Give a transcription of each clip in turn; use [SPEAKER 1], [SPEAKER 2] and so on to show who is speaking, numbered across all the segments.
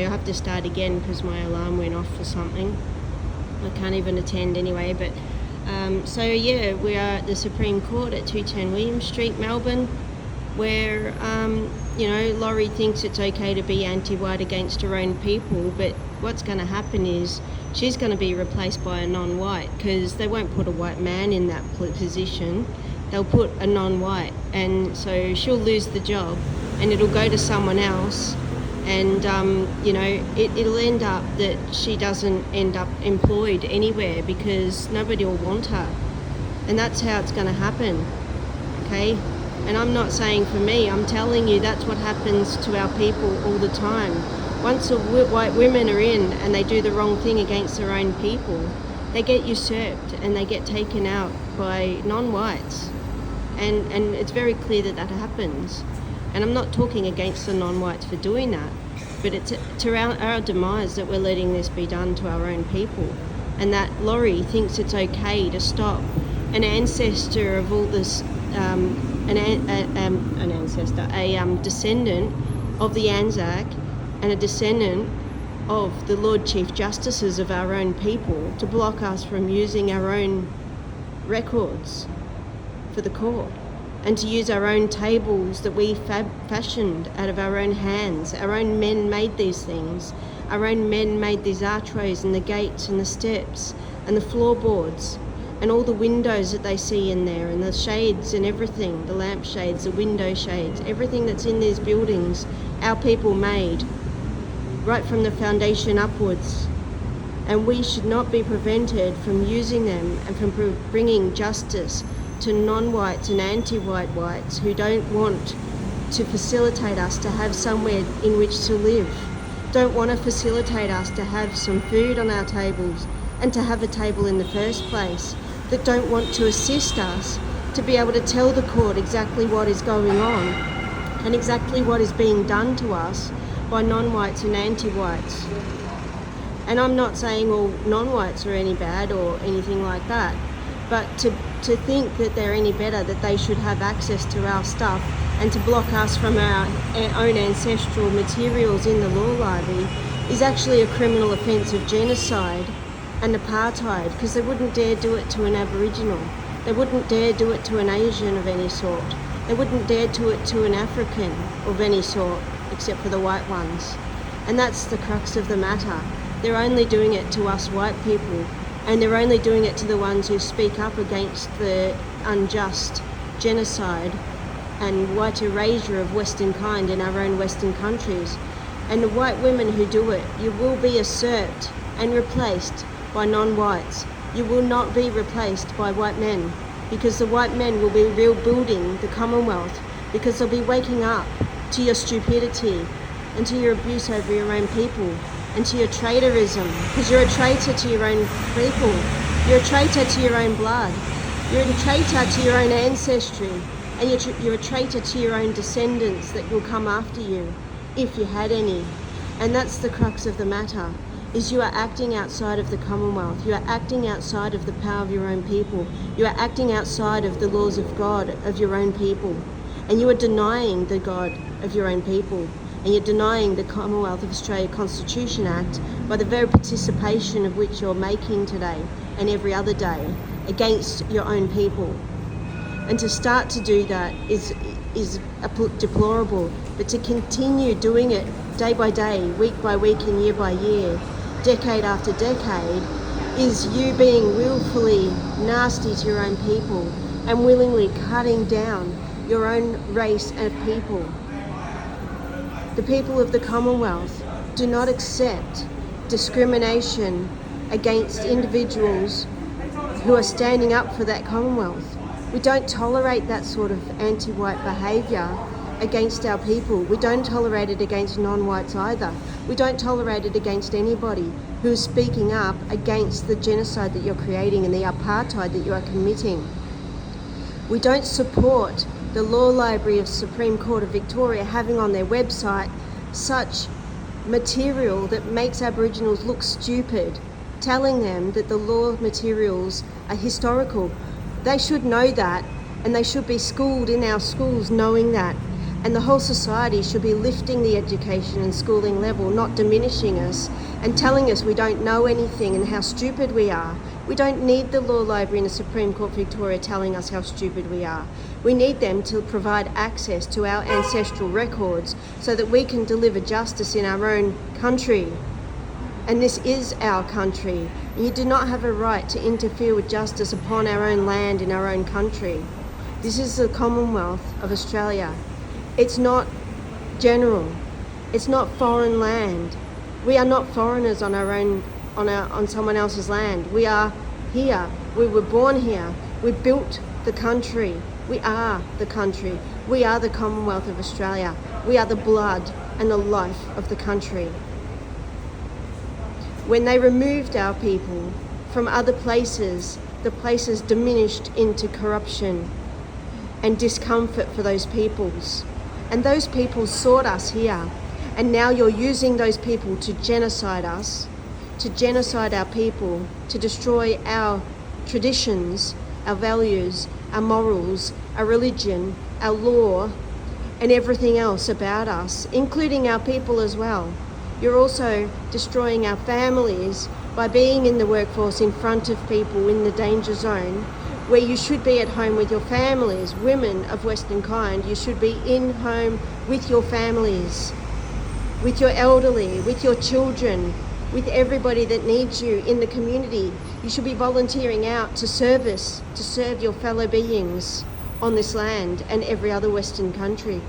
[SPEAKER 1] I'll have to start again because my alarm went off for something. I can't even attend anyway, but we are at the Supreme Court at 210 William Street, Melbourne, where Laurie thinks it's okay to be anti-white against her own people, but what's going to happen is she's going to be replaced by a non-white, because they won't put a white man in that position. They'll put a non-white, and so she'll lose the job and it'll go to someone else, and it'll end up that she doesn't end up employed anywhere because nobody will want her, and that's how it's going to happen. Okay, and I'm not saying for me, I'm telling you that's what happens to our people all the time. Once white women are in and they do the wrong thing against their own people, they get usurped and they get taken out by non-whites, and it's very clear that happens. And I'm not talking against the non-whites for doing that, but it's to our demise that we're letting this be done to our own people, and that Laurie thinks it's okay to stop an ancestor of all this, descendant of the ANZAC and a descendant of the Lord Chief Justices of our own people, to block us from using our own records for the court, and to use our own tables that we fashioned out of our own hands. Our own men made these things. Our own men made these archways and the gates and the steps and the floorboards and all the windows that they see in there, and the shades and everything, the lamp shades, the window shades, everything that's in these buildings, our people made, right from the foundation upwards. And we should not be prevented from using them and from bringing justice to non-whites and anti-white whites who don't want to facilitate us to have somewhere in which to live, don't want to facilitate us to have some food on our tables and to have a table in the first place, that don't want to assist us to be able to tell the court exactly what is going on and exactly what is being done to us by non-whites and anti-whites. And I'm not saying all non-whites are any bad or anything like that, but to think that they're any better, that they should have access to our stuff and to block us from our own ancestral materials in the law library is actually a criminal offence of genocide and apartheid, because they wouldn't dare do it to an Aboriginal. They wouldn't dare do it to an Asian of any sort. They wouldn't dare do it to an African of any sort, except for the white ones. And that's the crux of the matter. They're only doing it to us white people, and they're only doing it to the ones who speak up against the unjust genocide and white erasure of Westernkind in our own Western countries. And the white women who do it, you will be usurped and replaced by non-whites. You will not be replaced by white men, because the white men will be rebuilding the Commonwealth, because they'll be waking up to your stupidity and to your abuse over your own people and to your traitorism, because you're a traitor to your own people. You're a traitor to your own blood. You're a traitor to your own ancestry, and you're a traitor to your own descendants that will come after you, if you had any. And that's the crux of the matter, is you are acting outside of the Commonwealth. You are acting outside of the power of your own people. You are acting outside of the laws of God of your own people. And you are denying the God of your own people. And you're denying the Commonwealth of Australia Constitution Act by the very participation of which you're making today and every other day against your own people. And to start to do that is deplorable, but to continue doing it day by day, week by week and year by year, decade after decade, is you being willfully nasty to your own people and willingly cutting down your own race of people. The people of the Commonwealth do not accept discrimination against individuals who are standing up for that Commonwealth. We don't tolerate that sort of anti-white behaviour against our people. We don't tolerate it against non-whites either. We don't tolerate it against anybody who is speaking up against the genocide that you're creating and the apartheid that you are committing. We don't support the Law Library of Supreme Court of Victoria having on their website such material that makes Aboriginals look stupid, telling them that the law materials are historical. They should know that, and they should be schooled in our schools knowing that. And the whole society should be lifting the education and schooling level, not diminishing us and telling us we don't know anything and how stupid we are. We don't need the Law Library and the Supreme Court Victoria telling us how stupid we are. We need them to provide access to our ancestral records so that we can deliver justice in our own country. And this is our country. You do not have a right to interfere with justice upon our own land in our own country. This is the Commonwealth of Australia. It's not general. It's not foreign land. We are not foreigners on our own, on someone else's land. We are here. We were born here. We built the country. We are the country. We are the Commonwealth of Australia. We are the blood and the life of the country. When they removed our people from other places, the places diminished into corruption and discomfort for those peoples. And those people sought us here. And now you're using those people to genocide us, to genocide our people, to destroy our traditions, our values, our morals, our religion, our law, and everything else about us, including our people as well. You're also destroying our families by being in the workforce in front of people in the danger zone, where you should be at home with your families. Women of Westernkind, you should be in home with your families, with your elderly, with your children, with everybody that needs you in the community. You should be volunteering out to service, to serve your fellow beings on this land and every other Western country.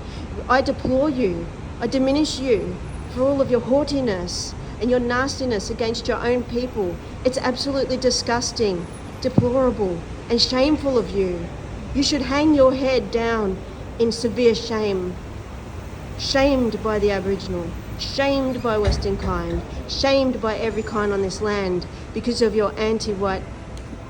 [SPEAKER 1] I deplore you, I diminish you for all of your haughtiness and your nastiness against your own people. It's absolutely disgusting, deplorable, and shameful of you. You should hang your head down in severe shame. Shamed by the Aboriginal, shamed by Westernkind, shamed by every kind on this land because of your anti-white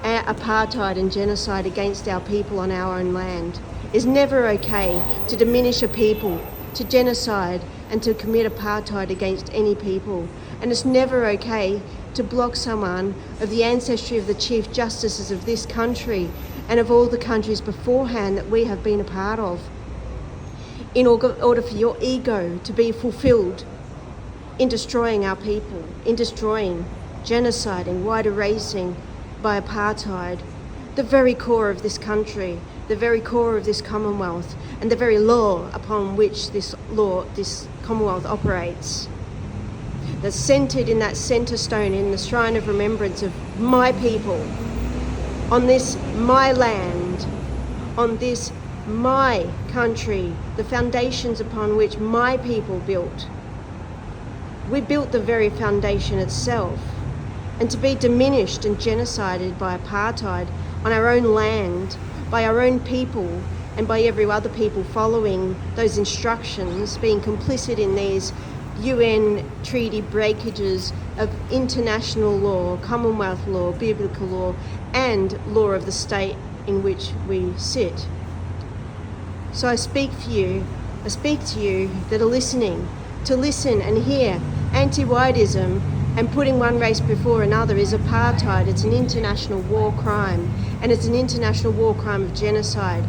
[SPEAKER 1] apartheid and genocide against our people on our own land. It's never okay to diminish a people, to genocide and to commit apartheid against any people. And it's never okay to block someone of the ancestry of the Chief Justices of this country and of all the countries beforehand that we have been a part of, in order for your ego to be fulfilled in destroying our people, in destroying, genociding, white erasing by apartheid, the very core of this country, the very core of this Commonwealth, and the very law upon which this Commonwealth operates. That's centred in that centre stone in the shrine of remembrance of my people, on this my land, on this my country, the foundations upon which my people built. We built the very foundation itself, and to be diminished and genocided by apartheid on our own land, by our own people, and by every other people following those instructions, being complicit in these UN treaty breakages of international law, Commonwealth law, biblical law, and law of the state in which we sit. So I speak to you that are listening, to listen and hear. Anti-whiteism and putting one race before another is apartheid. It's an international war crime, and it's an international war crime of genocide.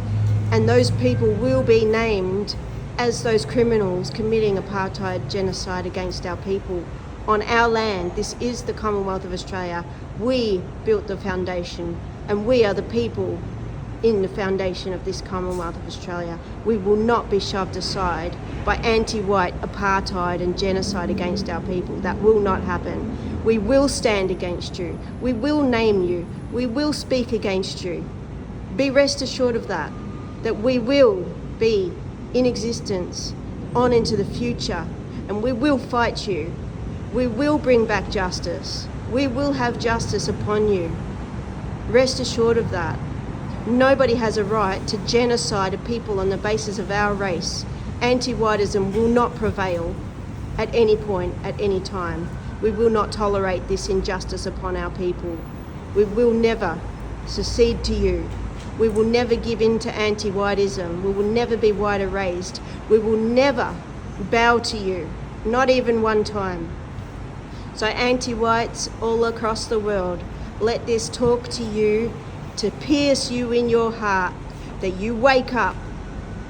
[SPEAKER 1] And those people will be named as those criminals committing apartheid genocide against our people on our land. This is the Commonwealth of Australia. We built the foundation, and we are the people in the foundation of this Commonwealth of Australia. We will not be shoved aside by anti-white apartheid and genocide against our people. That will not happen. We will stand against you. We will name you. We will speak against you. Be rest assured of that we will be in existence on into the future, and we will fight you. We will bring back justice. We will have justice upon you. Rest assured of that. Nobody has a right to genocide a people on the basis of our race. Anti-whiteism will not prevail at any point, at any time. We will not tolerate this injustice upon our people. We will never secede to you. We will never give in to anti-whiteism. We will never be white erased. We will never bow to you, not even one time. So anti-whites all across the world, let this talk to you, to pierce you in your heart, that you wake up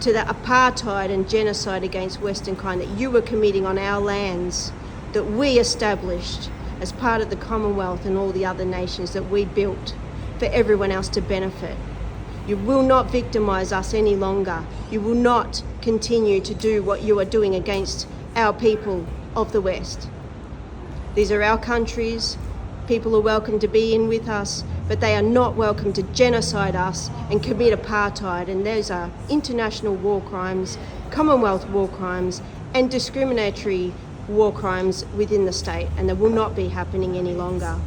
[SPEAKER 1] to the apartheid and genocide against Westernkind that you were committing on our lands that we established as part of the Commonwealth and all the other nations that we built for everyone else to benefit. You will not victimise us any longer. You will not continue to do what you are doing against our people of the West. These are our countries. People are welcome to be in with us, but they are not welcome to genocide us and commit apartheid. And those are international war crimes, Commonwealth war crimes, and discriminatory war crimes within the state, and they will not be happening any longer.